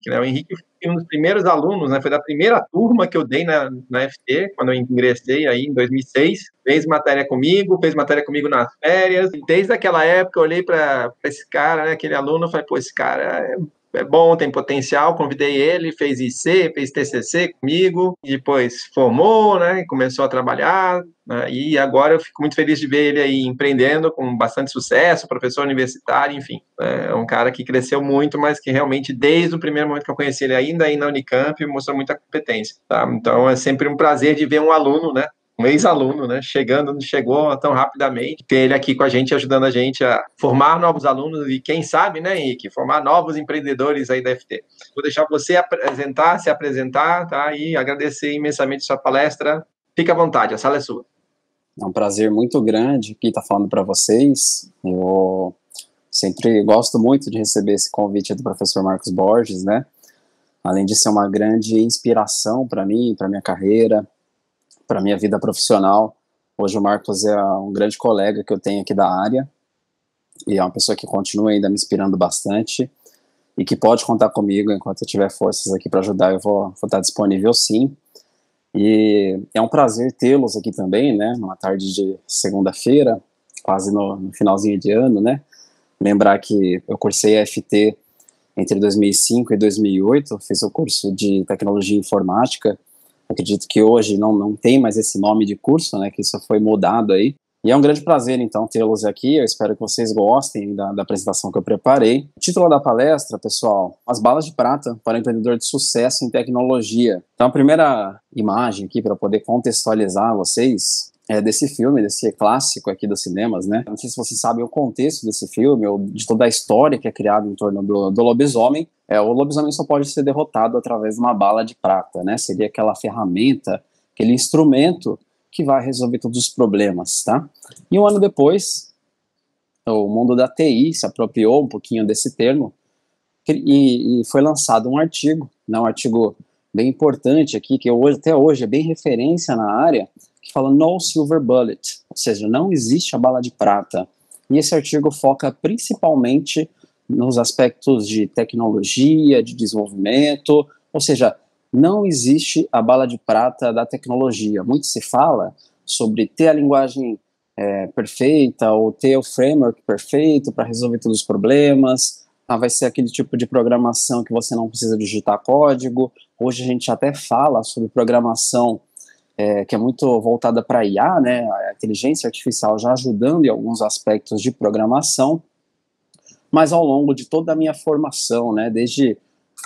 né? O Henrique foi um dos primeiros alunos, né? Foi da primeira turma que eu dei na FT, quando eu ingressei aí em 2006. Fez matéria comigo nas férias. E desde aquela época eu olhei para esse cara, né? Aquele aluno, eu falei, pô, esse cara é bom, tem potencial, convidei ele, fez IC, fez TCC comigo, e depois formou, né, e começou a trabalhar, né, e agora eu fico muito feliz de ver ele aí empreendendo com bastante sucesso, professor universitário, enfim, é um cara que cresceu muito, mas que realmente, desde o primeiro momento que eu conheci ele, ainda aí na Unicamp, mostrou muita competência, tá? Então é sempre um prazer de ver um aluno, né, um ex-aluno, né, chegou tão rapidamente, ter ele aqui com a gente, ajudando a gente a formar novos alunos e quem sabe, né, Henrique, formar novos empreendedores aí da FT. Vou deixar você se apresentar, tá, e agradecer imensamente sua palestra. Fique à vontade, a sala é sua. É um prazer muito grande aqui estar falando para vocês. Eu sempre gosto muito de receber esse convite do professor Marcos Borges, né, além de ser uma grande inspiração para mim, para minha carreira, para minha vida profissional. Hoje o Marcos é um grande colega que eu tenho aqui da área e é uma pessoa que continua ainda me inspirando bastante e que pode contar comigo enquanto eu tiver forças aqui para ajudar. Eu vou estar disponível sim. E é um prazer tê-los aqui também, né, numa tarde de segunda-feira, quase no finalzinho de ano, né. Lembrar que eu cursei a FT entre 2005 e 2008, fiz o curso de Tecnologia Informática. Acredito que hoje não tem mais esse nome de curso, né, que isso foi mudado aí. E é um grande prazer, então, tê-los aqui. Eu espero que vocês gostem da apresentação que eu preparei. O título da palestra, pessoal, As Balas de Prata para o Empreendedor de Sucesso em Tecnologia. Então, a primeira imagem aqui, para poder contextualizar vocês, é desse filme, desse clássico aqui dos cinemas, né? Não sei se vocês sabem o contexto desse filme, ou de toda a história que é criada em torno do lobisomem. O lobisomem só pode ser derrotado através de uma bala de prata, né? Seria aquela ferramenta, aquele instrumento que vai resolver todos os problemas, tá? E um ano depois, o mundo da TI se apropriou um pouquinho desse termo e foi lançado um artigo, né, um artigo bem importante aqui, que até hoje é bem referência na área, que fala No Silver Bullet, ou seja, não existe a bala de prata. E esse artigo foca principalmente nos aspectos de tecnologia, de desenvolvimento, ou seja, não existe a bala de prata da tecnologia. Muito se fala sobre ter a linguagem perfeita, ou ter o framework perfeito para resolver todos os problemas. Vai ser aquele tipo de programação que você não precisa digitar código. Hoje a gente até fala sobre programação que é muito voltada para IA, né, a inteligência artificial já ajudando em alguns aspectos de programação, mas ao longo de toda a minha formação, né, desde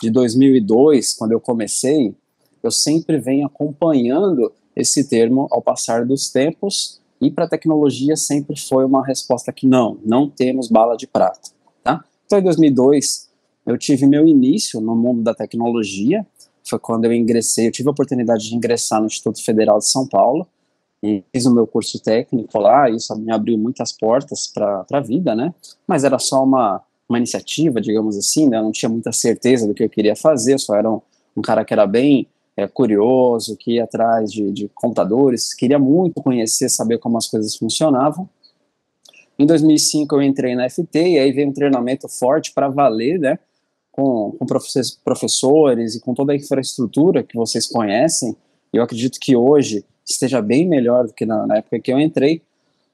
de 2002, quando eu comecei, eu sempre venho acompanhando esse termo ao passar dos tempos, e para a tecnologia sempre foi uma resposta que não temos bala de prata, tá? Então em 2002 eu tive meu início no mundo da tecnologia. Foi quando eu tive a oportunidade de ingressar no Instituto Federal de São Paulo e fiz o meu curso técnico lá. E isso me abriu muitas portas para a vida, né? Mas era só uma iniciativa, digamos assim, né? Eu não tinha muita certeza do que eu queria fazer, eu só era um cara que era bem curioso, que ia atrás de computadores, queria muito conhecer, saber como as coisas funcionavam. Em 2005 eu entrei na FT e aí veio um treinamento forte para valer, né? Com professores e com toda a infraestrutura que vocês conhecem. Eu acredito que hoje esteja bem melhor do que na época que eu entrei,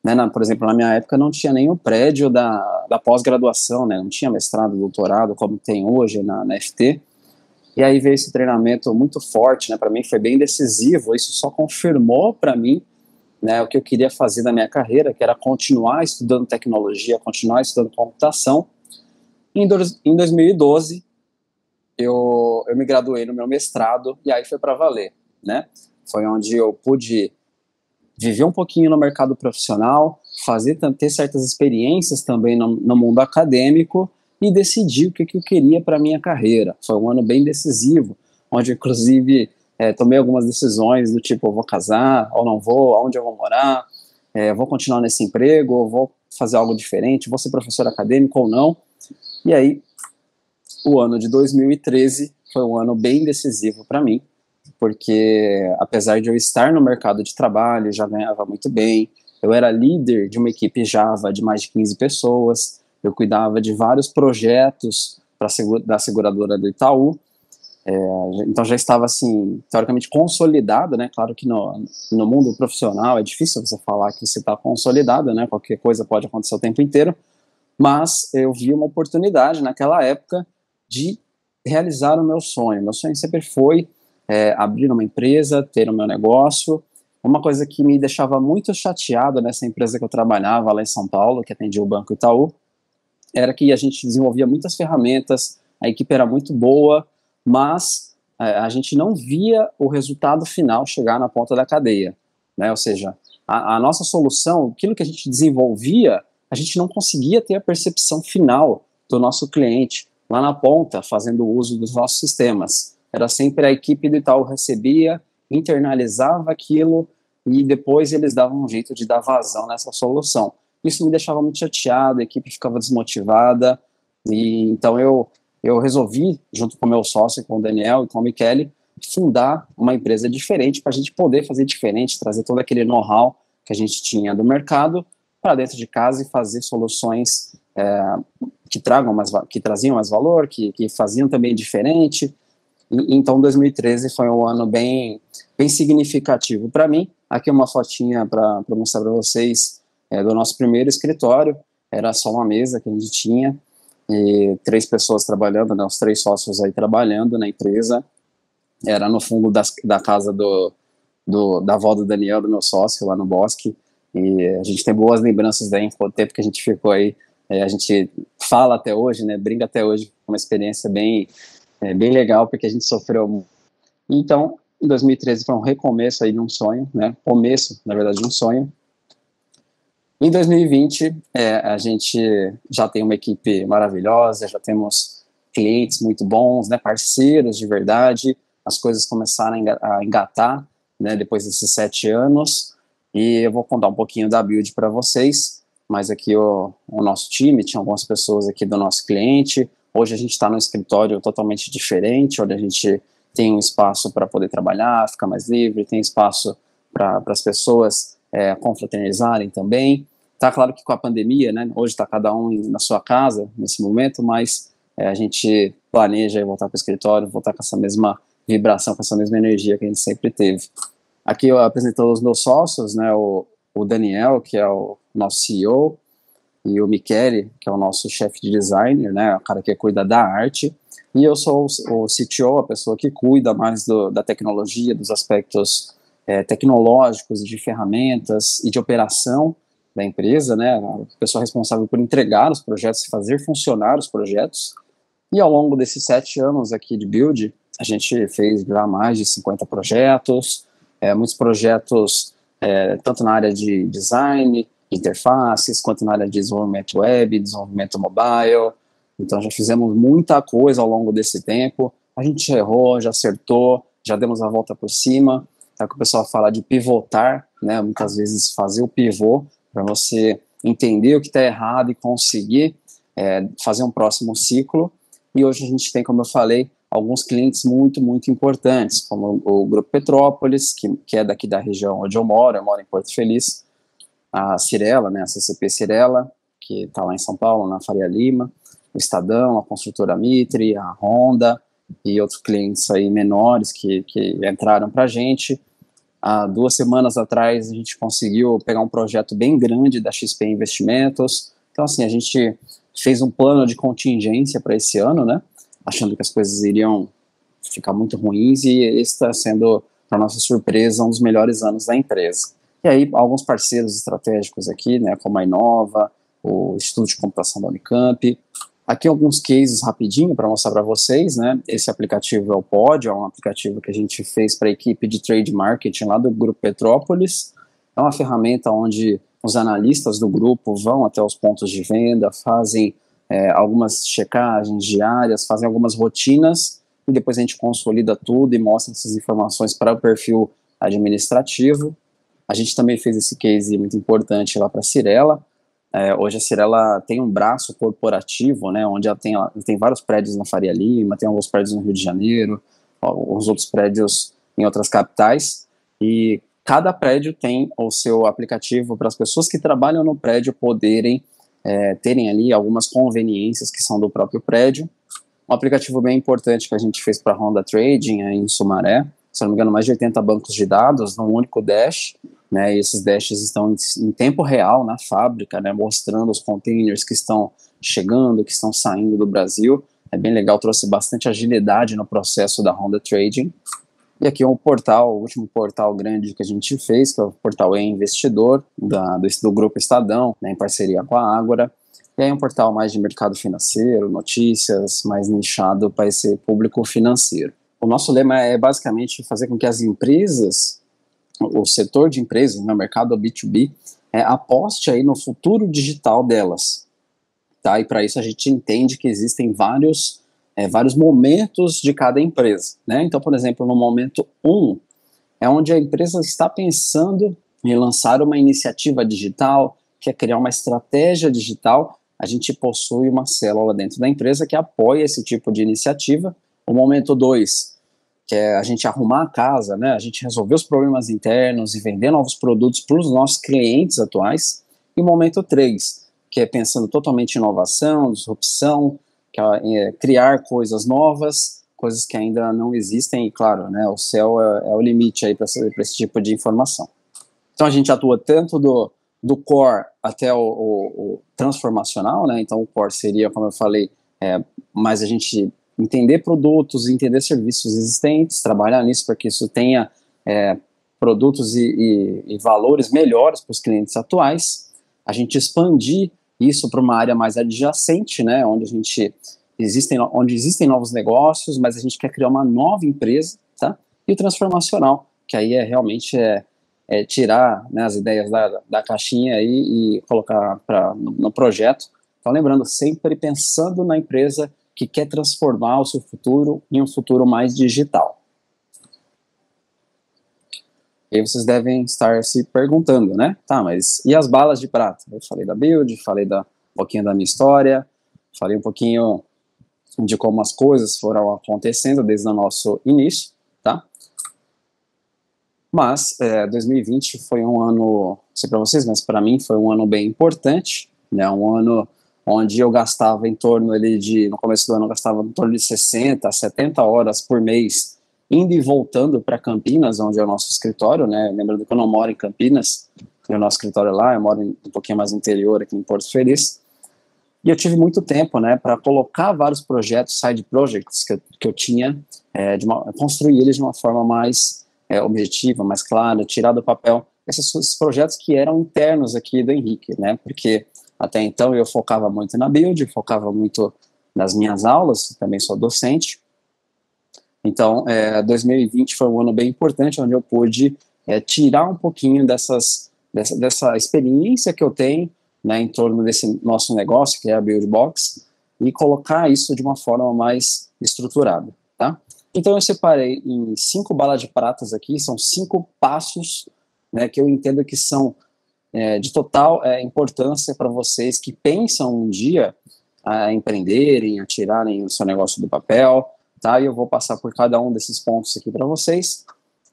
né? Por exemplo, na minha época não tinha nem o prédio da pós-graduação, né? Não tinha mestrado, doutorado como tem hoje na FT. E aí veio esse treinamento muito forte, né? Para mim foi bem decisivo. Isso só confirmou para mim, né, o que eu queria fazer na minha carreira, que era continuar estudando tecnologia, continuar estudando computação. Em 2012, eu me graduei no meu mestrado, e aí foi para valer, né? Foi onde eu pude viver um pouquinho no mercado profissional, ter certas experiências também no mundo acadêmico, e decidir o que eu queria para a minha carreira. Foi um ano bem decisivo, onde inclusive tomei algumas decisões do tipo, eu vou casar ou não vou, aonde eu vou morar, vou continuar nesse emprego, ou vou fazer algo diferente, vou ser professor acadêmico ou não. E aí, o ano de 2013 foi um ano bem decisivo para mim, porque apesar de eu estar no mercado de trabalho, já ganhava muito bem, eu era líder de uma equipe Java de mais de 15 pessoas, eu cuidava de vários projetos da seguradora do Itaú, Então já estava, assim, teoricamente consolidado, né? Claro que no mundo profissional é difícil você falar que você está consolidado, né? Qualquer coisa pode acontecer o tempo inteiro, mas eu vi uma oportunidade naquela época de realizar o meu sonho. Meu sonho sempre foi abrir uma empresa, ter o meu negócio. Uma coisa que me deixava muito chateado nessa empresa que eu trabalhava lá em São Paulo, que atendia o Banco Itaú, era que a gente desenvolvia muitas ferramentas, a equipe era muito boa, mas a gente não via o resultado final chegar na ponta da cadeia, né? Ou seja, a nossa solução, aquilo que a gente desenvolvia, a gente não conseguia ter a percepção final do nosso cliente lá na ponta, fazendo uso dos nossos sistemas. Era sempre a equipe do Itaú recebia, internalizava aquilo e depois eles davam um jeito de dar vazão nessa solução. Isso me deixava muito chateado, a equipe ficava desmotivada, e então eu resolvi, junto com o meu sócio, com o Daniel e com o Michele, fundar uma empresa diferente para a gente poder fazer diferente, trazer todo aquele know-how que a gente tinha do mercado para dentro de casa e fazer soluções que traziam mais valor, que faziam também diferente. Então 2013 foi um ano bem significativo para mim. Aqui uma fotinha para mostrar para vocês do nosso primeiro escritório. Era só uma mesa que a gente tinha e 3 pessoas trabalhando, né, os 3 sócios aí trabalhando na empresa. Era no fundo da casa da avó do Daniel, do meu sócio, lá no Bosque, e a gente tem boas lembranças daí, o tempo que a gente ficou aí, a gente fala até hoje, né, brinca até hoje, uma experiência bem legal, porque a gente sofreu. Então, em 2013 foi um recomeço aí de um sonho, né, começo, na verdade, de um sonho. Em 2020, a gente já tem uma equipe maravilhosa, já temos clientes muito bons, né, parceiros de verdade, as coisas começaram a engatar, né, depois desses 7 anos, e eu vou contar um pouquinho da Build para vocês, mas aqui o nosso time, tinha algumas pessoas aqui do nosso cliente. Hoje a gente está num escritório totalmente diferente, onde a gente tem um espaço para poder trabalhar, ficar mais livre, tem espaço para as pessoas confraternizarem também. Tá claro que com a pandemia, né, hoje está cada um na sua casa nesse momento, mas a gente planeja voltar para o escritório, voltar com essa mesma vibração, com essa mesma energia que a gente sempre teve. Aqui eu apresento os meus sócios, né, o Daniel, que é o nosso CEO, e o Michele, que é o nosso chefe de designer, né, o cara que cuida da arte, e eu sou o CTO, a pessoa que cuida mais da tecnologia, dos aspectos tecnológicos, de ferramentas e de operação da empresa, né, a pessoa responsável por entregar os projetos e fazer funcionar os projetos. E ao longo desses 7 anos aqui de Build, a gente fez já mais de 50 projetos, muitos projetos tanto na área de design, interfaces, quanto na área de desenvolvimento web, desenvolvimento mobile. Então já fizemos muita coisa ao longo desse tempo. A gente errou, já acertou, já demos a volta por cima. É o que o pessoal fala de pivotar, né? Muitas vezes fazer o pivô para você entender o que está errado e conseguir fazer um próximo ciclo. E hoje a gente tem, como eu falei, alguns clientes muito, muito importantes, como o Grupo Petrópolis, que é daqui da região onde eu moro em Porto Feliz, a Cyrela, né, a CCP Cyrela, que está lá em São Paulo, na Faria Lima, o Estadão, a Construtora Mitre, a Honda e outros clientes aí menores que entraram para a gente. Há 2 semanas atrás a gente conseguiu pegar um projeto bem grande da XP Investimentos. Então, assim, a gente fez um plano de contingência para esse ano, né, achando que as coisas iriam ficar muito ruins, e esse está sendo, para nossa surpresa, um dos melhores anos da empresa. E aí, alguns parceiros estratégicos aqui, né, como a Inova, o Instituto de Computação da Unicamp. Aqui alguns cases rapidinho para mostrar para vocês, né. Esse aplicativo é o Pod, é um aplicativo que a gente fez para a equipe de trade marketing lá do Grupo Petrópolis. É uma ferramenta onde os analistas do grupo vão até os pontos de venda, fazem algumas checagens diárias, fazem algumas rotinas, e depois a gente consolida tudo e mostra essas informações para o perfil administrativo. A gente também fez esse case muito importante lá para a Cyrela. Hoje a Cyrela tem um braço corporativo, né, onde ela tem vários prédios na Faria Lima, tem alguns prédios no Rio de Janeiro, alguns outros prédios em outras capitais, e cada prédio tem o seu aplicativo para as pessoas que trabalham no prédio poderem terem ali algumas conveniências que são do próprio prédio. um aplicativo bem importante que a gente fez para a Honda Trading em Sumaré, se não me engano, mais de 80 bancos de dados num único dash, né, e esses dashes estão em tempo real na fábrica, né, mostrando os containers que estão chegando, que estão saindo do Brasil. É bem legal, trouxe bastante agilidade no processo da Honda Trading. E aqui é um portal, o último portal grande que a gente fez, que é o portal E-Investidor, do Grupo Estadão, né, em parceria com a Ágora. E aí é um portal mais de mercado financeiro, notícias, mais nichado para esse público financeiro. O nosso lema é basicamente fazer com que as empresas, o setor de empresas, no mercado B2B, aposte aí no futuro digital delas. Tá? E para isso a gente entende que existem vários momentos de cada empresa, né? Então, por exemplo, no momento 1, é onde a empresa está pensando em lançar uma iniciativa digital, quer criar uma estratégia digital. A gente possui uma célula dentro da empresa que apoia esse tipo de iniciativa. O momento 2, que é a gente arrumar a casa, né? A gente resolver os problemas internos e vender novos produtos para os nossos clientes atuais. E o momento 3, que é pensando totalmente em inovação, disrupção, que é criar coisas novas, coisas que ainda não existem, e claro, né, o céu é o limite aí para esse tipo de informação. Então a gente atua tanto do core até o transformacional, né? Então o core seria, como eu falei, mais a gente entender produtos, entender serviços existentes, trabalhar nisso para que isso tenha produtos e valores melhores para os clientes atuais, a gente expandir isso para uma área mais adjacente, né, onde existem novos negócios, mas a gente quer criar uma nova empresa, tá? E o transformacional, que aí realmente tirar, né, as ideias da caixinha aí e colocar no projeto. Então, lembrando, sempre pensando na empresa que quer transformar o seu futuro em um futuro mais digital. E aí vocês devem estar se perguntando, né? Tá, mas e as balas de prata? Eu falei da build, falei um pouquinho da minha história, falei um pouquinho de como as coisas foram acontecendo desde o nosso início, tá? Mas 2020 foi um ano, não sei para vocês, mas para mim foi um ano bem importante, né? Um ano onde eu gastava em torno ali no começo do ano eu gastava em torno de 60, 70 horas por mês indo e voltando para Campinas, onde é o nosso escritório, né? Lembrando que eu não moro em Campinas, o nosso escritório é lá, eu moro um pouquinho mais interior, aqui em Porto Feliz. E eu tive muito tempo, né, para colocar vários projetos, side projects que eu tinha, construir eles de uma forma mais objetiva, mais clara, tirar do papel esses projetos que eram internos aqui do Henrique, né? Porque até então eu focava muito na build, focava muito nas minhas aulas, também sou docente. Então, 2020 foi um ano bem importante, onde eu pude tirar um pouquinho dessa experiência que eu tenho, né, em torno desse nosso negócio, que é a Buildbox, e colocar isso de uma forma mais estruturada, tá? Então, eu separei em 5 balas de pratas aqui, são 5 passos, né, que eu entendo que são de total importância para vocês que pensam um dia a empreenderem, a tirarem o seu negócio do papel, tá? E eu vou passar por cada um desses pontos aqui para vocês.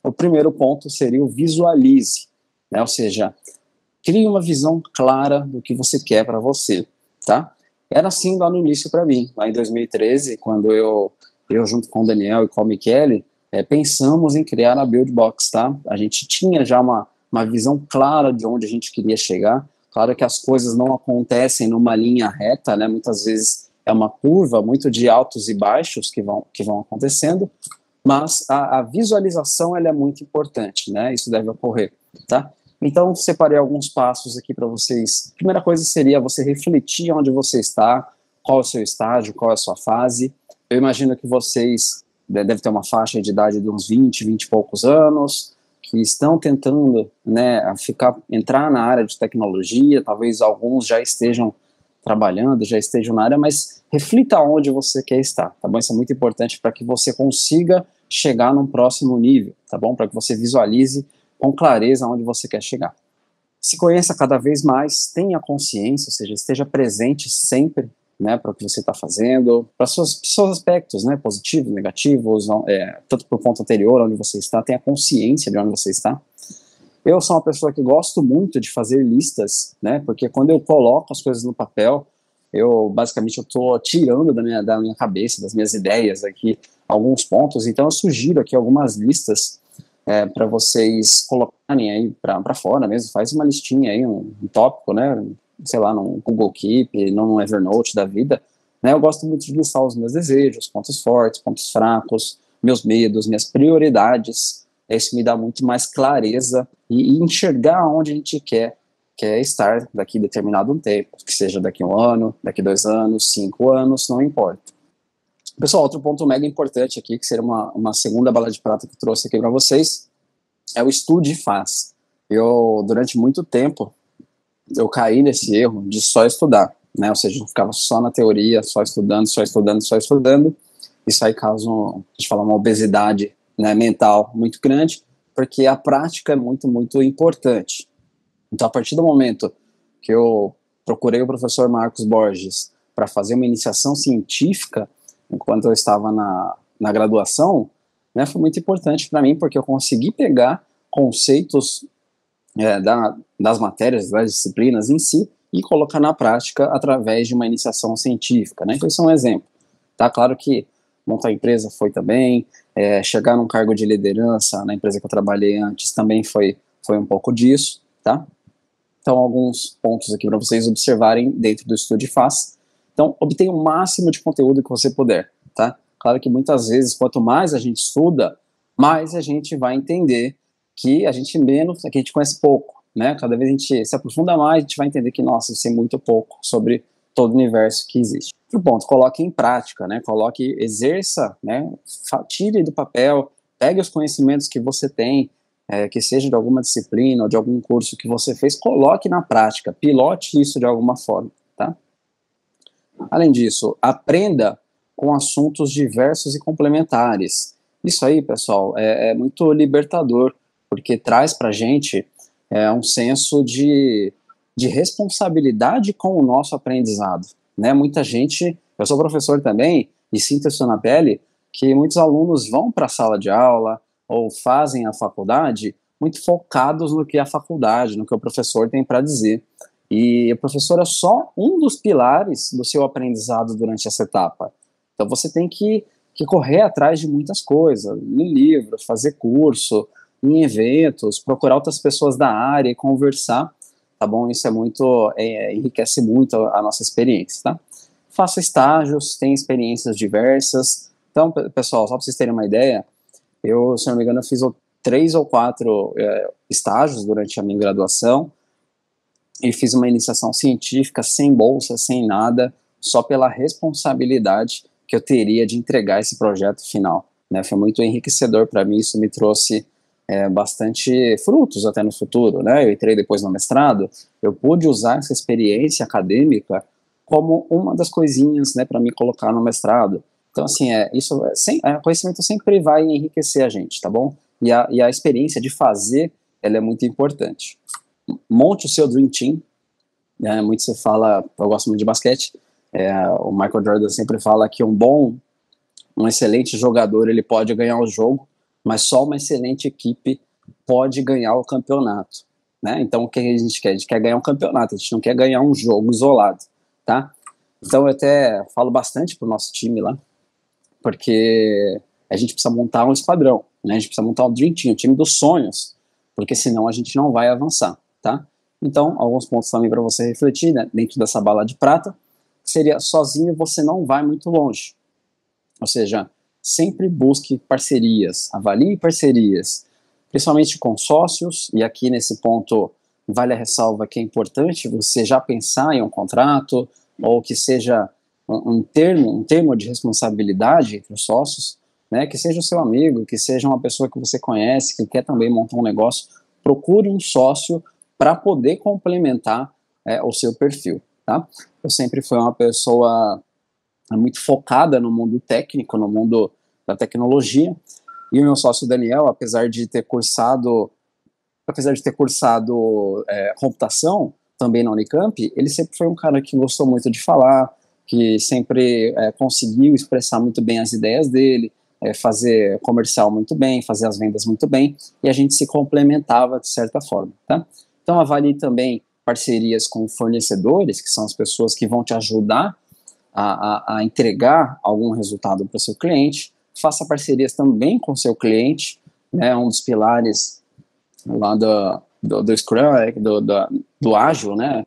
O primeiro ponto seria o visualize, né? Ou seja, crie uma visão clara do que você quer para você, tá? Era assim lá no início para mim, lá em 2013, quando eu junto com o Daniel e com o Michele, pensamos em criar a Buildbox, tá? A gente tinha já uma visão clara de onde a gente queria chegar. Claro que as coisas não acontecem numa linha reta, né? Muitas vezes é uma curva muito de altos e baixos que vão acontecendo, mas a visualização ela é muito importante, né? Isso deve ocorrer, tá? Então, separei alguns passos aqui para vocês. A primeira coisa seria você refletir onde você está, qual é o seu estágio, qual é a sua fase. Eu imagino que vocês devem ter uma faixa de idade de uns 20 e poucos anos, que estão tentando, né, entrar na área de tecnologia, talvez alguns já estejam trabalhando, já estejam na área, mas reflita onde você quer estar, tá bom? Isso é muito importante para que você consiga chegar num próximo nível, tá bom? Para que você visualize com clareza onde você quer chegar. Se conheça cada vez mais, tenha consciência, ou seja, esteja presente sempre, né, para o que você está fazendo, para seus aspectos, né, positivos, negativos, tanto para o ponto anterior, onde você está, tenha consciência de onde você está. Eu sou uma pessoa que gosto muito de fazer listas, né, porque quando eu coloco as coisas no papel, basicamente, eu estou tirando da minha cabeça, das minhas ideias aqui, alguns pontos, então eu sugiro aqui algumas listas para vocês colocarem aí para fora mesmo, faz uma listinha aí, um tópico, né, sei lá, no Google Keep, no Evernote da vida, né, eu gosto muito de listar os meus desejos, pontos fortes, pontos fracos, meus medos, minhas prioridades, isso me dá muito mais clareza e enxergar onde a gente quer estar daqui determinado tempo, que seja daqui 1 ano, daqui 2 anos, 5 anos, não importa. Pessoal, outro ponto mega importante aqui, que seria uma segunda bala de prata que eu trouxe aqui para vocês, é o estude e faz. Durante muito tempo, eu caí nesse erro de só estudar, né? Ou seja, eu ficava só na teoria, só estudando, só estudando, só estudando. Isso aí causa, a gente fala, uma obesidade, né, mental muito grande, porque a prática é muito, muito importante. Então, a partir do momento que eu procurei o professor Marcos Borges para fazer uma iniciação científica, enquanto eu estava na graduação, né, foi muito importante para mim, porque eu consegui pegar conceitos das matérias, das disciplinas em si, e colocar na prática através de uma iniciação científica, né? Então, isso é um exemplo. Tá claro que montar empresa foi também, chegar num cargo de liderança na empresa que eu trabalhei antes também foi um pouco disso, tá? Então, alguns pontos aqui para vocês observarem dentro do Estude e Faz. Então, obtenha o máximo de conteúdo que você puder, tá? Claro que muitas vezes, quanto mais a gente estuda, mais a gente vai entender que a gente conhece pouco, né? Cada vez a gente se aprofunda mais, a gente vai entender que, nossa, eu sei muito pouco sobre todo o universo que existe. Outro ponto, coloque em prática, né? Exerça, né? Tire do papel, pegue os conhecimentos que você tem, que seja de alguma disciplina ou de algum curso que você fez, coloque na prática, pilote isso de alguma forma, tá? Além disso, aprenda com assuntos diversos e complementares. Isso aí, pessoal, é muito libertador, porque traz pra gente um senso de responsabilidade com o nosso aprendizado, né? Muita gente, eu sou professor também, e sinto isso na pele, que muitos alunos vão para a sala de aula ou fazem a faculdade muito focados no que a faculdade, no que o professor tem para dizer. E o professor é só um dos pilares do seu aprendizado durante essa etapa. Então você tem que correr atrás de muitas coisas, ler livros, fazer curso, em eventos, procurar outras pessoas da área e conversar, tá bom? Isso enriquece muito a nossa experiência, tá? Faça estágios, tenha experiências diversas. Então, pessoal, só para vocês terem uma ideia, se não me engano, eu fiz 3 ou 4 estágios durante a minha graduação e fiz uma iniciação científica sem bolsa, sem nada, só pela responsabilidade que eu teria de entregar esse projeto final, né? Foi muito enriquecedor para mim, isso me trouxe bastante frutos até no futuro, né? Eu entrei depois no mestrado, eu pude usar essa experiência acadêmica como uma das coisinhas, né, para me colocar no mestrado. Então, assim, conhecimento sempre vai enriquecer a gente, tá bom? E a experiência de fazer, ela é muito importante. Monte o seu Dream Team, né? Muito se fala, eu gosto muito de basquete, o Michael Jordan sempre fala que um excelente jogador, ele pode ganhar o jogo, mas só uma excelente equipe pode ganhar o campeonato, né? Então, o que a gente quer? A gente quer ganhar um campeonato, a gente não quer ganhar um jogo isolado, tá? Então, eu até falo bastante pro nosso time lá, porque a gente precisa montar um esquadrão, né? A gente precisa montar um Dream Team, o time dos sonhos, porque senão a gente não vai avançar, tá? Então, alguns pontos também para você refletir, né, dentro dessa bala de prata, seria: sozinho você não vai muito longe. Ou seja, sempre busque parcerias, avalie parcerias, principalmente com sócios, e aqui nesse ponto vale a ressalva que é importante você já pensar em um contrato, ou que seja um termo de responsabilidade entre os sócios, né, que seja o seu amigo, que seja uma pessoa que você conhece, que quer também montar um negócio, procure um sócio para poder complementar o seu perfil, tá? Eu sempre fui uma pessoa muito focada no mundo técnico, no mundo da tecnologia, e o meu sócio Daniel, apesar de ter cursado computação também na Unicamp, ele sempre foi um cara que gostou muito de falar, que sempre conseguiu expressar muito bem as ideias dele, fazer comercial muito bem, fazer as vendas muito bem, e a gente se complementava de certa forma, tá? Então avalie também parcerias com fornecedores, que são as pessoas que vão te ajudar a entregar algum resultado para o seu cliente. Faça parcerias também com o seu cliente, né? Um dos pilares lá do Scrum, do Ágil, né?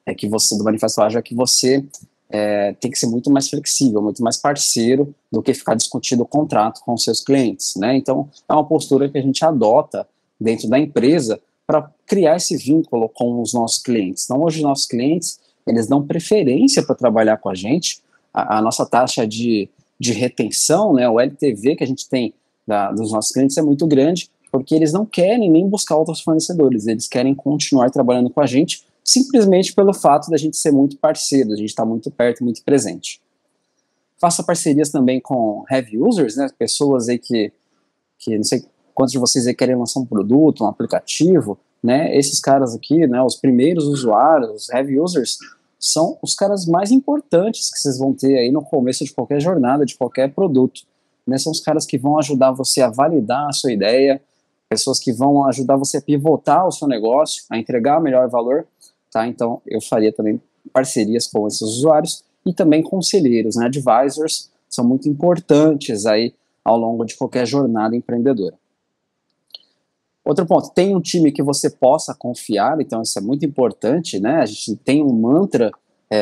Do Manifesto Ágil, é que você tem que ser muito mais flexível, muito mais parceiro do que ficar discutindo o contrato com os seus clientes, né? Então, é uma postura que a gente adota dentro da empresa para criar esse vínculo com os nossos clientes. Então, hoje, nossos clientes, eles dão preferência para trabalhar com a gente. A nossa taxa de retenção, né, o LTV que a gente tem dos nossos clientes é muito grande, porque eles não querem nem buscar outros fornecedores, eles querem continuar trabalhando com a gente, simplesmente pelo fato da gente ser muito parceiro, a gente estar muito perto, muito presente. Faça parcerias também com heavy users, né, pessoas aí que não sei quantos de vocês aí querem lançar um produto, um aplicativo, né, esses caras aqui, né, os primeiros usuários, os heavy users, são os caras mais importantes que vocês vão ter aí no começo de qualquer jornada, de qualquer produto, né, são os caras que vão ajudar você a validar a sua ideia, pessoas que vão ajudar você a pivotar o seu negócio, a entregar o melhor valor, tá? Então eu faria também parcerias com esses usuários e também conselheiros, né, advisors, são muito importantes aí ao longo de qualquer jornada empreendedora. Outro ponto, tem um time que você possa confiar, então isso é muito importante, né? A gente tem um mantra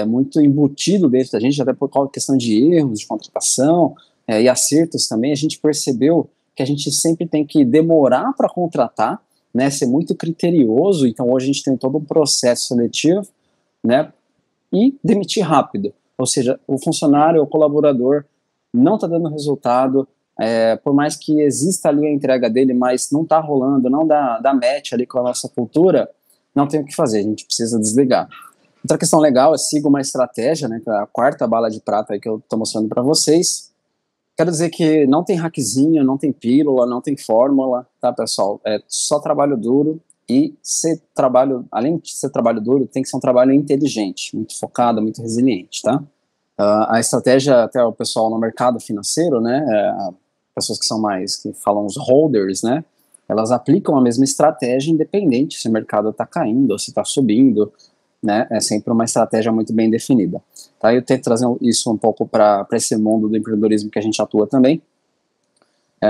muito embutido dentro da gente, até por questão de erros, de contratação e acertos também, a gente percebeu que a gente sempre tem que demorar para contratar, né? Ser muito criterioso, então hoje a gente tem todo um processo seletivo, né? E demitir rápido, ou seja, o funcionário, o colaborador não está dando resultado, por mais que exista ali a entrega dele, mas não está rolando, não dá match ali com a nossa cultura, não tem o que fazer, a gente precisa desligar. Outra questão legal é siga uma estratégia, né, que é a quarta bala de prata aí que eu estou mostrando para vocês. Quero dizer que não tem hackzinho, não tem pílula, não tem fórmula, tá, pessoal? É só trabalho duro e além de ser trabalho duro, tem que ser um trabalho inteligente, muito focado, muito resiliente, tá? A estratégia, até o pessoal no mercado financeiro, né, pessoas que falam os holders, né, elas aplicam a mesma estratégia independente se o mercado está caindo ou se está subindo, né, é sempre uma estratégia muito bem definida. Tá? Eu tento trazer isso um pouco para esse mundo do empreendedorismo que a gente atua também.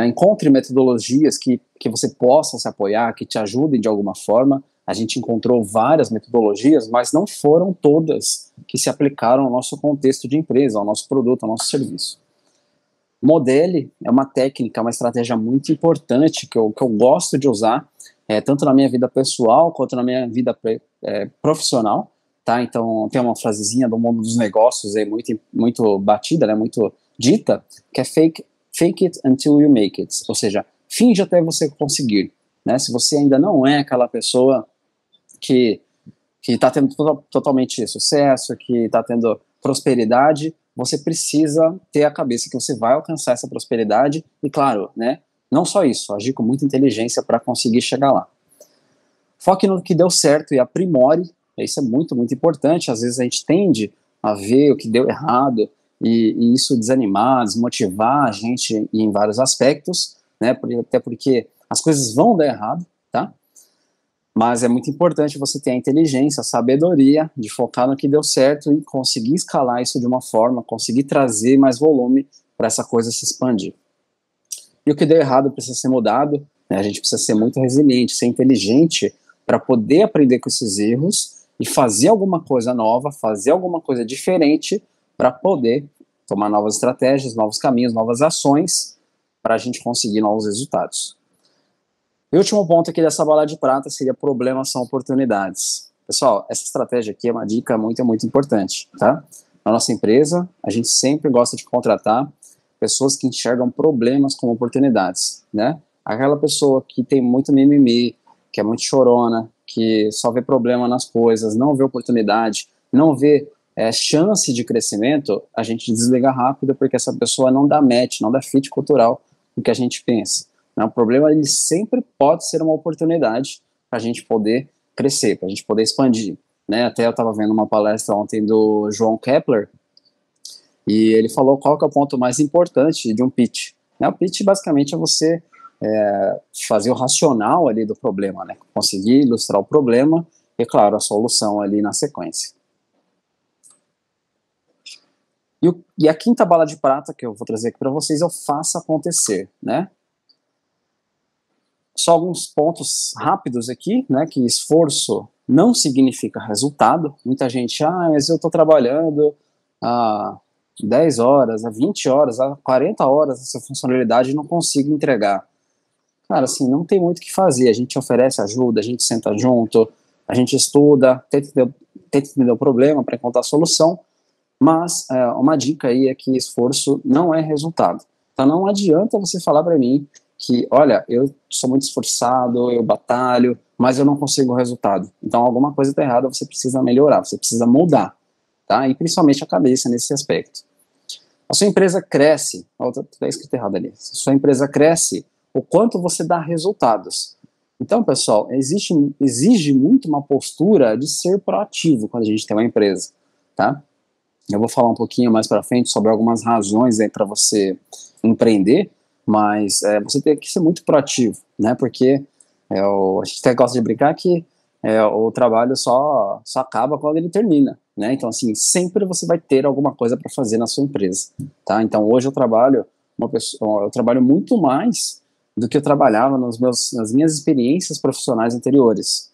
Encontre metodologias que você possa se apoiar, que te ajudem de alguma forma. A gente encontrou várias metodologias, mas não foram todas que se aplicaram ao nosso contexto de empresa, ao nosso produto, ao nosso serviço. Modele é uma técnica, uma estratégia muito importante que eu gosto de usar, tanto na minha vida pessoal quanto na minha vida profissional, tá? Então tem uma frasezinha do mundo dos negócios aí muito batida, né, muito dita, que é fake it until you make it, ou seja, finge até você conseguir, né? Se você ainda não é aquela pessoa que está tendo totalmente sucesso, que está tendo prosperidade, você precisa ter a cabeça que você vai alcançar essa prosperidade e, claro, né, não só isso, agir com muita inteligência para conseguir chegar lá. Foque no que deu certo e aprimore, isso é muito, muito importante. Às vezes a gente tende a ver o que deu errado e isso desanimar, desmotivar a gente em vários aspectos, né, até porque as coisas vão dar errado, tá? Mas é muito importante você ter a inteligência, a sabedoria de focar no que deu certo e conseguir escalar isso de uma forma, conseguir trazer mais volume para essa coisa se expandir. E o que deu errado precisa ser mudado, né? A gente precisa ser muito resiliente, ser inteligente para poder aprender com esses erros e fazer alguma coisa nova, fazer alguma coisa diferente para poder tomar novas estratégias, novos caminhos, novas ações para a gente conseguir novos resultados. E o último ponto aqui dessa bala de prata seria problemas são oportunidades. Pessoal, essa estratégia aqui é uma dica muito, muito importante, tá? Na nossa empresa, a gente sempre gosta de contratar pessoas que enxergam problemas como oportunidades, né? Aquela pessoa que tem muito mimimi, que é muito chorona, que só vê problema nas coisas, não vê oportunidade, não vê chance de crescimento, a gente desliga rápido porque essa pessoa não dá match, não dá fit cultural no que a gente pensa. O problema, ele sempre pode ser uma oportunidade para a gente poder crescer, para a gente poder expandir, né? Até eu estava vendo uma palestra ontem do João Kepler e ele falou qual que é o ponto mais importante de um pitch, né? O pitch basicamente é você fazer o racional ali do problema, né? Conseguir ilustrar o problema e, claro, a solução ali na sequência. E a quinta bala de prata que eu vou trazer aqui para vocês é o faça acontecer, né? Só alguns pontos rápidos aqui, né? Que esforço não significa resultado. Muita gente, mas eu estou trabalhando há 10 horas, há 20 horas, há 40 horas essa funcionalidade e não consigo entregar. Cara, assim, não tem muito o que fazer. A gente oferece ajuda, a gente senta junto, a gente estuda, tenta entender o problema para encontrar a solução. Mas uma dica aí é que esforço não é resultado. Então não adianta você falar para mim que, olha, eu sou muito esforçado, eu batalho, mas eu não consigo o resultado. Então alguma coisa está errada, você precisa melhorar, você precisa mudar, tá? E principalmente a cabeça nesse aspecto. A sua empresa cresce, está escrito errado ali, a sua empresa cresce o quanto você dá resultados. Então, pessoal, exige muito uma postura de ser proativo quando a gente tem uma empresa, tá? Eu vou falar um pouquinho mais para frente sobre algumas razões aí para você empreender, mas você tem que ser muito proativo, né? Porque a gente até gosta de brincar que o trabalho só acaba quando ele termina, né? Então, assim, sempre você vai ter alguma coisa para fazer na sua empresa, tá? Então, hoje eu trabalho muito mais do que eu trabalhava nas minhas experiências profissionais anteriores.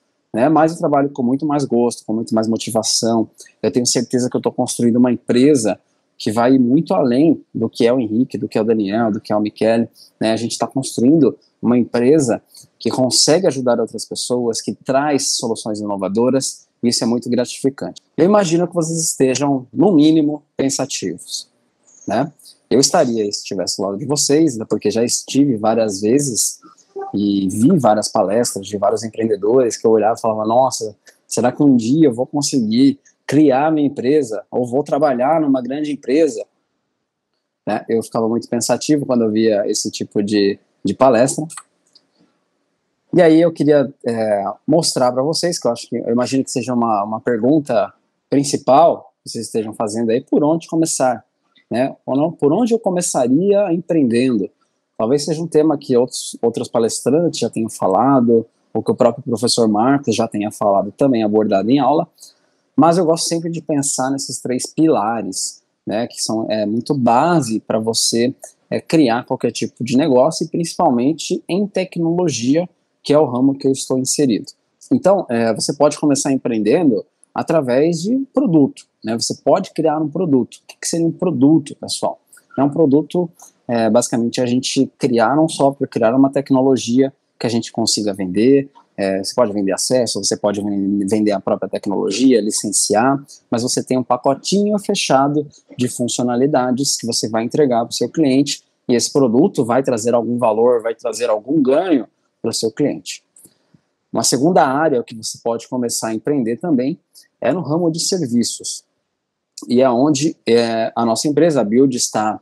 Mas eu trabalho com muito mais gosto, com muito mais motivação. Eu tenho certeza que eu estou construindo uma empresa que vai muito além do que é o Henrique, do que é o Daniel, do que é o Michele, né? A gente está construindo uma empresa que consegue ajudar outras pessoas, que traz soluções inovadoras, e isso é muito gratificante. Eu imagino que vocês estejam, no mínimo, pensativos, né? Eu estaria se estivesse do lado de vocês, porque já estive várias vezes e vi várias palestras de vários empreendedores que eu olhava e falava, nossa, será que um dia eu vou conseguir criar minha empresa ou vou trabalhar numa grande empresa? Né? Eu ficava muito pensativo quando eu via esse tipo de palestra. E aí eu queria mostrar para vocês, que eu imagino que seja uma pergunta principal que vocês estejam fazendo aí, por onde começar, né? Ou não, por onde eu começaria empreendendo? Talvez seja um tema que outros palestrantes já tenham falado, ou que o próprio professor Marcos já tenha falado também, abordado em aula, mas eu gosto sempre de pensar nesses 3 pilares, né, que são muito base para você criar qualquer tipo de negócio, e principalmente em tecnologia, que é o ramo que eu estou inserido. Então, você pode começar empreendendo através de produto, né? Você pode criar um produto. O que seria um produto, pessoal? É um produto, basicamente, a gente criar um software, criar uma tecnologia que a gente consiga vender. Você pode vender acesso, você pode vender a própria tecnologia, licenciar, mas você tem um pacotinho fechado de funcionalidades que você vai entregar para o seu cliente, e esse produto vai trazer algum valor, vai trazer algum ganho para o seu cliente. Uma segunda área que você pode começar a empreender também é no ramo de serviços, e é onde a nossa empresa, a Build, está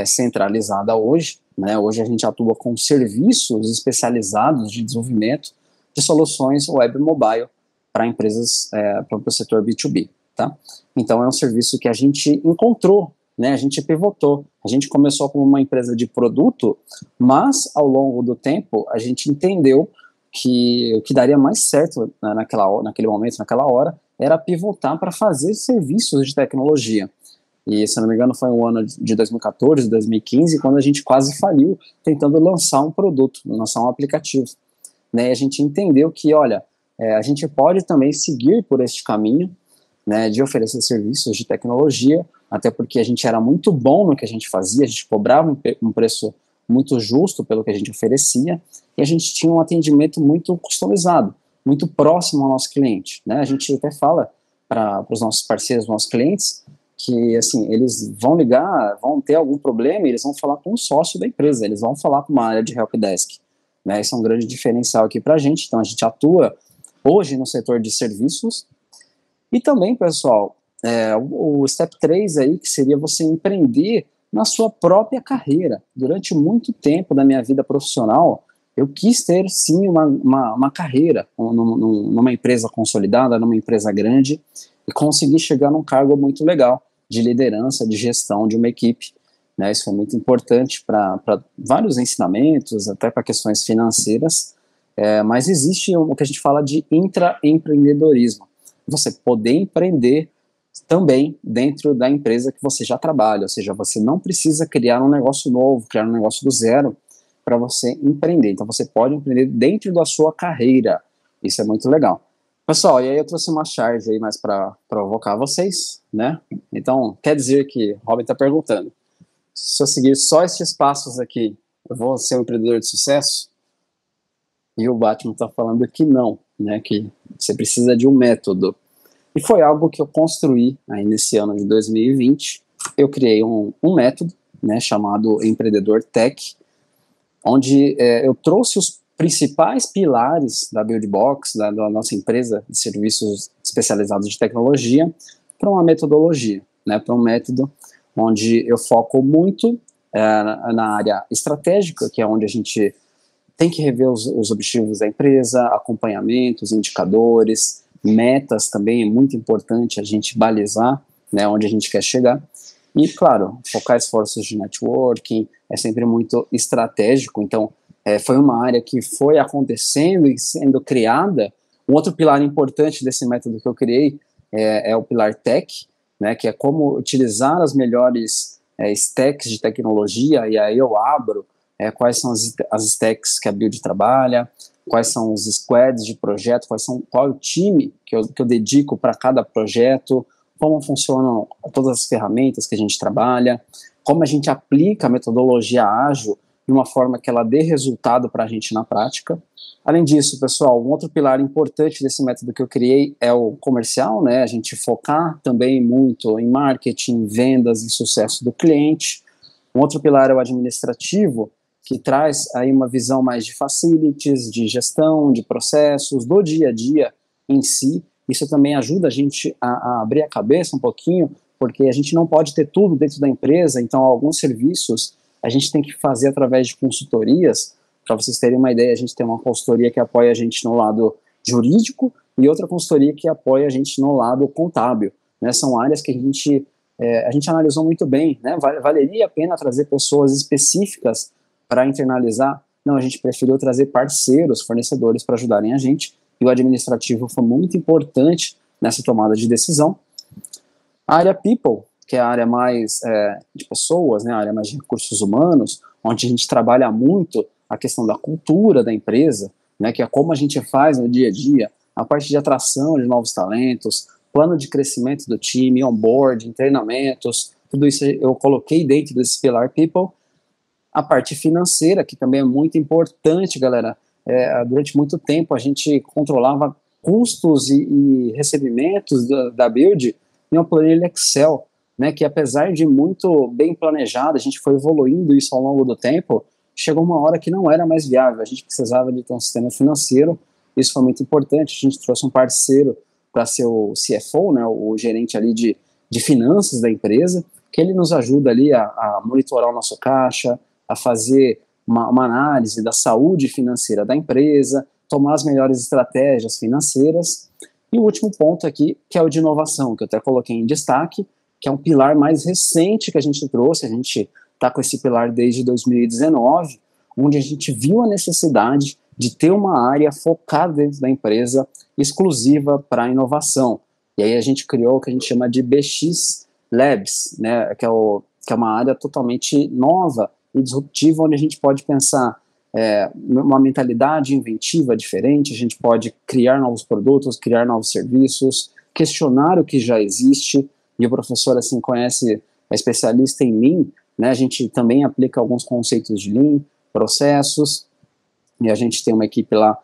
centralizada hoje, né? Hoje a gente atua com serviços especializados de desenvolvimento de soluções web e mobile para empresas, para o setor B2B, tá? Então é um serviço que a gente encontrou, né? A gente pivotou, a gente começou como uma empresa de produto, mas ao longo do tempo a gente entendeu que o que daria mais certo naquele momento, naquela hora, era pivotar para fazer serviços de tecnologia. E, se não me engano, foi um ano de 2014, 2015, quando a gente quase faliu tentando lançar um produto, lançar um aplicativo. Né? E a gente entendeu que, olha, a gente pode também seguir por este caminho, né, de oferecer serviços de tecnologia, até porque a gente era muito bom no que a gente fazia, a gente cobrava um preço muito justo pelo que a gente oferecia, e a gente tinha um atendimento muito customizado, muito próximo ao nosso cliente, né? A gente até fala para os nossos parceiros, nossos clientes, que assim, eles vão ligar, vão ter algum problema, e eles vão falar com um sócio da empresa, eles vão falar com uma área de helpdesk, né? Esse é um grande diferencial aqui para a gente. Então a gente atua hoje no setor de serviços, e também, pessoal, o step 3 aí, que seria você empreender na sua própria carreira. Durante muito tempo da minha vida profissional, eu quis ter, sim, uma carreira numa empresa consolidada, numa empresa grande, e conseguir chegar num cargo muito legal, de liderança, de gestão de uma equipe. Né? Isso foi muito importante para vários ensinamentos, até para questões financeiras, Mas existe o que a gente fala de intraempreendedorismo. Você poder empreender também dentro da empresa que você já trabalha, ou seja, você não precisa criar um negócio novo, criar um negócio do zero para você empreender. Então você pode empreender dentro da sua carreira. Isso é muito legal. Pessoal, e aí eu trouxe uma charge aí mais para provocar vocês, né? Então, quer dizer que, o Robin está perguntando, se eu seguir só esses passos aqui, eu vou ser um empreendedor de sucesso? E o Batman está falando que não, né? Que você precisa de um método. E foi algo que eu construí aí nesse ano de 2020. Eu criei um método, né, chamado Empreendedor Tech, onde eu trouxe os principais pilares da Buildbox, da nossa empresa de serviços especializados de tecnologia, para uma metodologia, né, para um método onde eu foco muito na área estratégica, que é onde a gente tem que rever os objetivos da empresa, acompanhamentos, indicadores, metas também, é muito importante a gente balizar, né, onde a gente quer chegar. E, claro, focar esforços de networking é sempre muito estratégico. Então, foi uma área que foi acontecendo e sendo criada. Um outro pilar importante desse método que eu criei é o pilar Tech, né, que é como utilizar as melhores stacks de tecnologia, e aí eu abro quais são as stacks que a Build trabalha, quais são os squads de projeto, qual é o time que eu dedico para cada projeto, como funcionam todas as ferramentas que a gente trabalha, como a gente aplica a metodologia ágil de uma forma que ela dê resultado para a gente na prática. Além disso, pessoal, um outro pilar importante desse método que eu criei é o comercial, né? A gente focar também muito em marketing, vendas e sucesso do cliente. Um outro pilar é o administrativo, que traz aí uma visão mais de facilities, de gestão, de processos, do dia a dia em si. Isso também ajuda a gente a abrir a cabeça um pouquinho, porque a gente não pode ter tudo dentro da empresa, então alguns serviços a gente tem que fazer através de consultorias. Para vocês terem uma ideia, a gente tem uma consultoria que apoia a gente no lado jurídico e outra consultoria que apoia a gente no lado contábil, né? São áreas que a gente analisou muito bem, né? Valeria a pena trazer pessoas específicas para internalizar? Não, a gente preferiu trazer parceiros, fornecedores para ajudarem a gente, e o administrativo foi muito importante nessa tomada de decisão. A área People, que é a área mais de pessoas, né, a área mais de recursos humanos, onde a gente trabalha muito a questão da cultura da empresa, né, que é como a gente faz no dia a dia, a parte de atração de novos talentos, plano de crescimento do time, onboarding, treinamentos, tudo isso eu coloquei dentro desse pilar People. A parte financeira, que também é muito importante, galera. Durante muito tempo a gente controlava custos e recebimentos da Build em uma planilha Excel, né, que apesar de muito bem planejada, a gente foi evoluindo isso ao longo do tempo, chegou uma hora que não era mais viável, a gente precisava de ter um sistema financeiro, isso foi muito importante, a gente trouxe um parceiro para ser o CFO, né, o gerente ali de finanças da empresa, que ele nos ajuda ali a monitorar o nosso caixa, a fazer uma análise da saúde financeira da empresa, tomar as melhores estratégias financeiras. E o último ponto aqui, que é o de inovação, que eu até coloquei em destaque, que é um pilar mais recente que a gente trouxe. A gente está com esse pilar desde 2019, onde a gente viu a necessidade de ter uma área focada dentro da empresa exclusiva para a inovação. E aí a gente criou o que a gente chama de BX Labs, né, que é uma área totalmente nova e disruptiva, onde a gente pode pensar uma mentalidade inventiva diferente, a gente pode criar novos produtos, criar novos serviços, questionar o que já existe, e o professor assim conhece, é especialista em Lean, né, a gente também aplica alguns conceitos de Lean, processos, e a gente tem uma equipe lá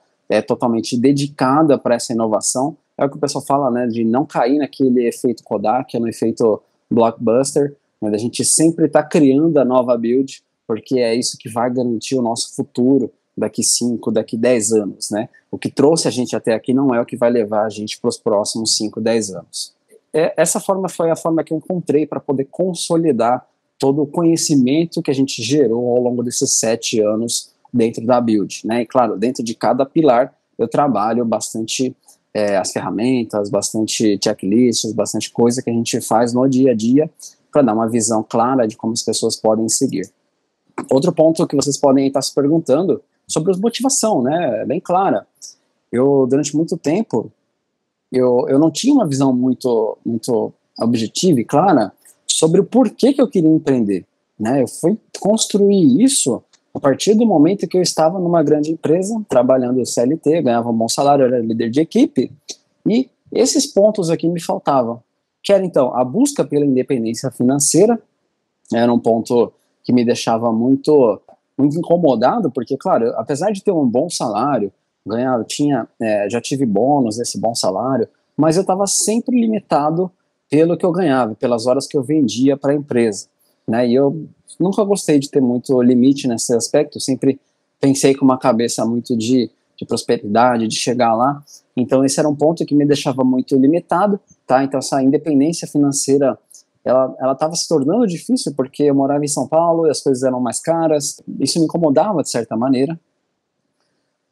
totalmente dedicada para essa inovação. É o que o pessoal fala, né, de não cair naquele efeito Kodak, no efeito blockbuster, né, da gente sempre estar criando a nova build, porque é isso que vai garantir o nosso futuro daqui 5, daqui 10 anos, né? O que trouxe a gente até aqui não é o que vai levar a gente para os próximos 5, 10 anos. Essa forma foi a forma que eu encontrei para poder consolidar todo o conhecimento que a gente gerou ao longo desses 7 anos dentro da Build, né? E claro, dentro de cada pilar eu trabalho bastante as ferramentas, bastante checklists, bastante coisa que a gente faz no dia a dia para dar uma visão clara de como as pessoas podem seguir. Outro ponto que vocês podem estar se perguntando sobre a motivação, né, bem clara. Eu, durante muito tempo, eu não tinha uma visão muito objetiva e clara sobre o porquê que eu queria empreender, né? Eu fui construir isso a partir do momento que eu estava numa grande empresa, trabalhando CLT, ganhava um bom salário, era líder de equipe, e esses pontos aqui me faltavam, que era, então, a busca pela independência financeira, era um ponto que me deixava muito incomodado, porque, claro, apesar de ter um bom salário, ganhar, já tive bônus desse bom salário, mas eu estava sempre limitado pelo que eu ganhava, pelas horas que eu vendia para a empresa, né? E eu nunca gostei de ter muito limite nesse aspecto, sempre pensei com uma cabeça muito de prosperidade, de chegar lá, então esse era um ponto que me deixava muito limitado, tá? Então essa independência financeira, ela estava se tornando difícil, porque eu morava em São Paulo e as coisas eram mais caras, isso me incomodava de certa maneira.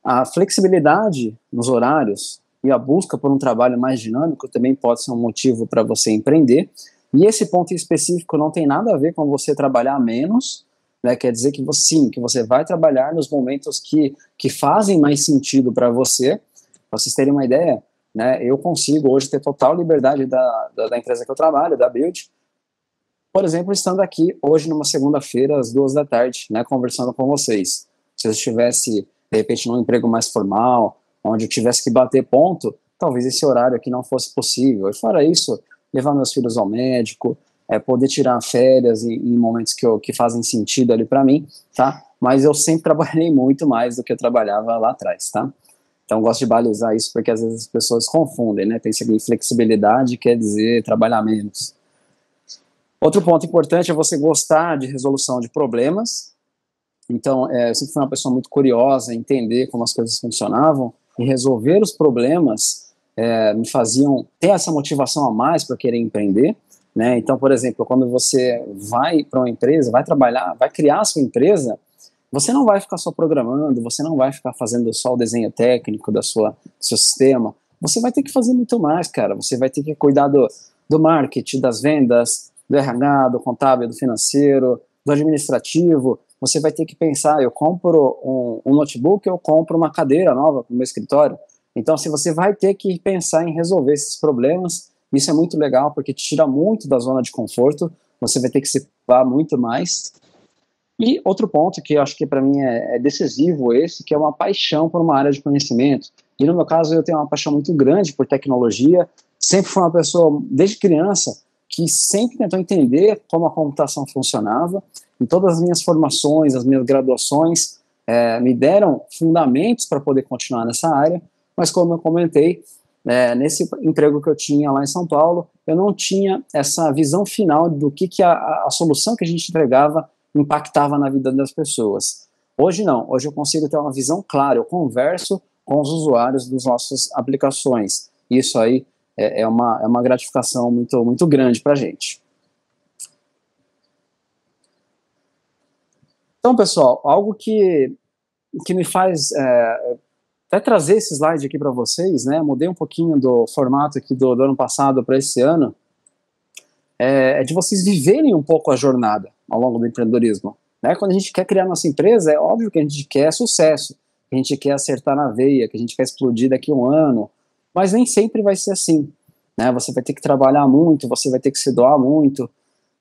A flexibilidade nos horários e a busca por um trabalho mais dinâmico também pode ser um motivo para você empreender. E esse ponto em específico não tem nada a ver com você trabalhar menos, né? Quer dizer que você, sim, que você vai trabalhar nos momentos que fazem mais sentido para você. Para vocês terem uma ideia, né, eu consigo hoje ter total liberdade da empresa que eu trabalho, da Build, por exemplo, estando aqui hoje numa segunda-feira às 14h, né, conversando com vocês. Se eu estivesse, de repente, num emprego mais formal, onde eu tivesse que bater ponto, talvez esse horário aqui não fosse possível. E fora isso, levar meus filhos ao médico, poder tirar férias em momentos que fazem sentido ali para mim, tá? Mas eu sempre trabalhei muito mais do que eu trabalhava lá atrás, tá? Então, gosto de balizar isso porque às vezes as pessoas confundem, né? Pensam que flexibilidade quer dizer trabalhar menos. Outro ponto importante é você gostar de resolução de problemas. Então, eu sempre fui uma pessoa muito curiosa, entender como as coisas funcionavam, e resolver os problemas me faziam ter essa motivação a mais para querer empreender, né? Então, por exemplo, quando você vai para uma empresa, vai trabalhar, vai criar a sua empresa, você não vai ficar só programando, você não vai ficar fazendo só o desenho técnico do seu sistema, você vai ter que fazer muito mais, cara. Você vai ter que cuidar do marketing, das vendas, do RH, do contábil, do financeiro, do administrativo. Você vai ter que pensar, eu compro um notebook, eu compro uma cadeira nova para o meu escritório. Então, se você vai ter que pensar em resolver esses problemas, isso é muito legal, porque te tira muito da zona de conforto, você vai ter que se preocupar muito mais. E outro ponto que eu acho que para mim é decisivo esse, que é uma paixão por uma área de conhecimento. E no meu caso eu tenho uma paixão muito grande por tecnologia, sempre fui uma pessoa, desde criança, que sempre tentou entender como a computação funcionava, e todas as minhas formações, as minhas graduações me deram fundamentos para poder continuar nessa área, mas como eu comentei, nesse emprego que eu tinha lá em São Paulo, eu não tinha essa visão final do que a solução que a gente entregava impactava na vida das pessoas. Hoje não, hoje eu consigo ter uma visão clara, eu converso com os usuários das nossas aplicações. Isso aí é uma gratificação muito, muito grande para a gente. Então, pessoal, algo que me faz até trazer esse slide aqui para vocês, né? Mudei um pouquinho do formato aqui do ano passado para esse ano, é de vocês viverem um pouco a jornada ao longo do empreendedorismo, né? Quando a gente quer criar nossa empresa, é óbvio que a gente quer sucesso, que a gente quer acertar na veia, que a gente quer explodir daqui a um ano, mas nem sempre vai ser assim, né? Você vai ter que trabalhar muito, você vai ter que se doar muito,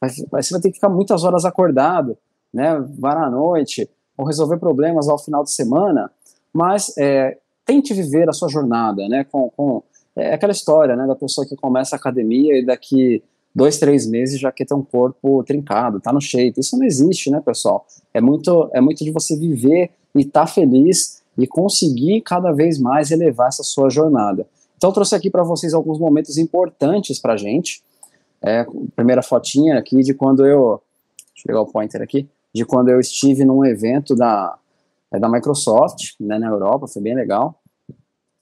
você vai ter que ficar muitas horas acordado, né? Varar à noite, ou resolver problemas ao final de semana, mas tente viver a sua jornada, né? Aquela história, né, da pessoa que começa a academia e daqui 2, 3 meses já quer ter um corpo trincado, tá no shape. Isso não existe, né, pessoal? É muito de você viver e estar feliz e conseguir cada vez mais elevar essa sua jornada. Então eu trouxe aqui para vocês alguns momentos importantes pra gente. Primeira fotinha aqui de quando deixa eu pegar o pointer aqui, de quando eu estive num evento da Microsoft, né, na Europa, foi bem legal.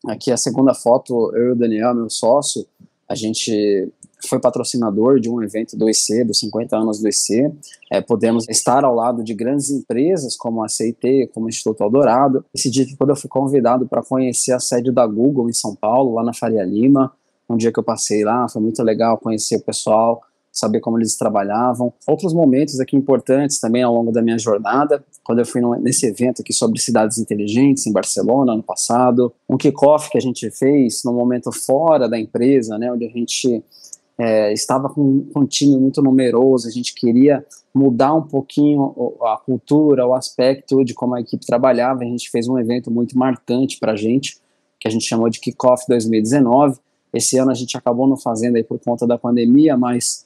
Aqui a segunda foto, eu e o Daniel, meu sócio, a gente foi patrocinador de um evento do IC, dos 50 anos do IC, podemos estar ao lado de grandes empresas como a CIT, como o Instituto Eldorado. Esse dia que quando eu fui convidado para conhecer a sede da Google em São Paulo, lá na Faria Lima, um dia que eu passei lá, foi muito legal conhecer o pessoal, saber como eles trabalhavam. Outros momentos aqui importantes também ao longo da minha jornada, quando eu fui nesse evento aqui sobre cidades inteligentes em Barcelona, ano passado, um kickoff que a gente fez num momento fora da empresa, né, onde a gente estava com um time muito numeroso, a gente queria mudar um pouquinho a cultura, o aspecto de como a equipe trabalhava. A gente fez um evento muito marcante para a gente, que a gente chamou de Kickoff 2019. Esse ano a gente acabou não fazendo aí por conta da pandemia, mas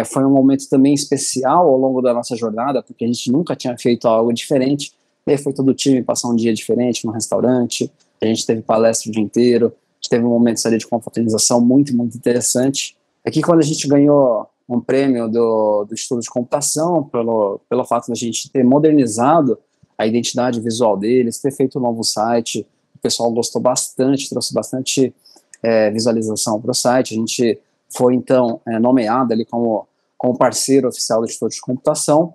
foi um momento também especial ao longo da nossa jornada, porque a gente nunca tinha feito algo diferente. E aí foi todo o time passar um dia diferente no restaurante, a gente teve palestra o dia inteiro, a gente teve momentos ali de confraternização muito, muito interessante. Aqui quando a gente ganhou um prêmio do Estudo de Computação, pelo fato de a gente ter modernizado a identidade visual deles, ter feito um novo site, o pessoal gostou bastante, trouxe bastante visualização para o site. A gente foi então nomeado ali como parceiro oficial do Estudo de Computação.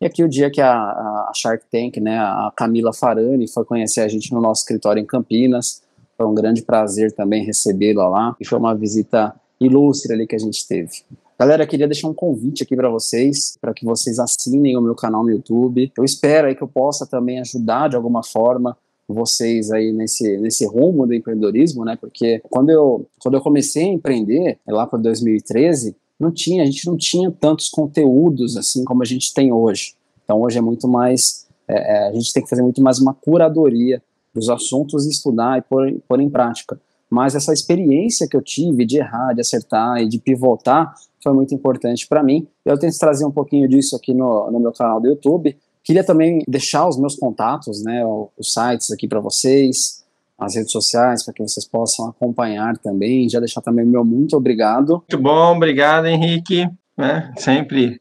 E aqui o dia que a Shark Tank, né, a Camila Farani, foi conhecer a gente no nosso escritório em Campinas. Foi um grande prazer também recebê-la lá, e foi uma visita ilustre ali que a gente teve. Galera, eu queria deixar um convite aqui para que vocês assinem o meu canal no YouTube. Eu espero aí que eu possa também ajudar de alguma forma vocês aí nesse rumo do empreendedorismo, né? Porque quando eu comecei a empreender, lá por 2013, a gente não tinha tantos conteúdos assim como a gente tem hoje. Então hoje é muito mais, a gente tem que fazer muito mais uma curadoria dos assuntos e estudar e pôr em prática. Mas essa experiência que eu tive de errar, de acertar e de pivotar foi muito importante para mim. Eu tento trazer um pouquinho disso aqui no meu canal do YouTube. Queria também deixar os meus contatos, né, os sites aqui para vocês, as redes sociais, para que vocês possam acompanhar também. Já deixar também o meu muito obrigado. Muito bom, obrigado, Henrique. Né? Sempre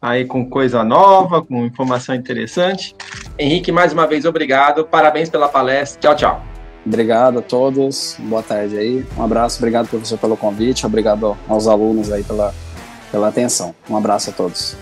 aí com coisa nova, com informação interessante. Henrique, mais uma vez, obrigado. Parabéns pela palestra. Tchau, tchau. Obrigado a todos, boa tarde aí, um abraço, obrigado professor pelo convite, obrigado aos alunos aí pela atenção, um abraço a todos.